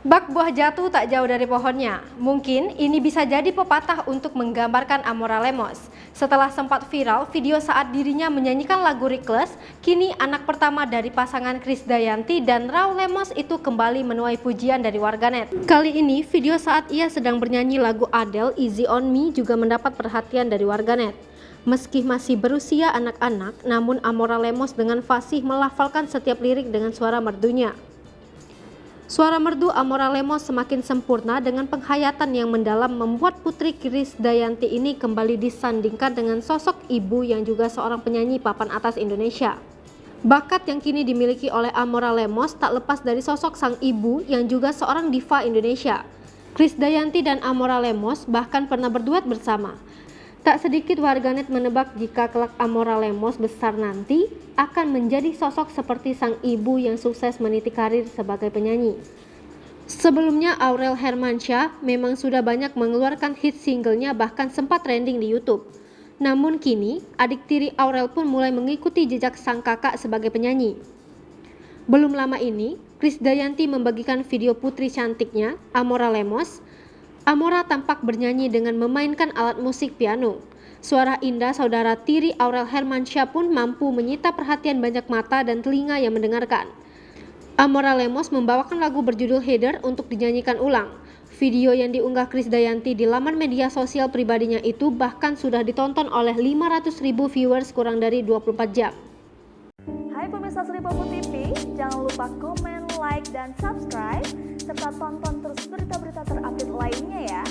Bak buah jatuh tak jauh dari pohonnya. Mungkin ini bisa jadi pepatah untuk menggambarkan Amora Lemos. Setelah sempat viral video saat dirinya menyanyikan lagu Reckless, kini anak pertama dari pasangan Krisdayanti dan Raul Lemos itu kembali menuai pujian dari warganet. Kali ini video saat ia sedang bernyanyi lagu Adele Easy on Me juga mendapat perhatian dari warganet. Meski masih berusia anak-anak, namun Amora Lemos dengan fasih melafalkan setiap lirik dengan suara merdunya. Suara merdu Amora Lemos semakin sempurna dengan penghayatan yang mendalam membuat Putri Krisdayanti ini kembali disandingkan dengan sosok ibu yang juga seorang penyanyi papan atas Indonesia. Bakat yang kini dimiliki oleh Amora Lemos tak lepas dari sosok sang ibu yang juga seorang diva Indonesia. Krisdayanti dan Amora Lemos bahkan pernah berduet bersama. Tak sedikit warganet menebak jika kelak Amora Lemos besar nanti akan menjadi sosok seperti sang ibu yang sukses meniti karir sebagai penyanyi. Sebelumnya Aurel Hermansyah memang sudah banyak mengeluarkan hit singlenya, bahkan sempat trending di YouTube. Namun kini adik tiri Aurel pun mulai mengikuti jejak sang kakak sebagai penyanyi. Belum lama ini Krisdayanti membagikan video putri cantiknya, Amora Lemos. Amora tampak bernyanyi dengan memainkan alat musik piano. Suara indah saudara tiri Aurel Hermansyah pun mampu menyita perhatian banyak mata dan telinga yang mendengarkan. Amora Lemos membawakan lagu berjudul Heather untuk dinyanyikan ulang. Video yang diunggah Krisdayanti di laman media sosial pribadinya itu bahkan sudah ditonton oleh 500.000 viewers kurang dari 24 jam. Hai pemirsa Sri Popo TV, jangan lupa komen, like, dan subscribe, serta tonton terus berita-berita terupdate lainnya ya.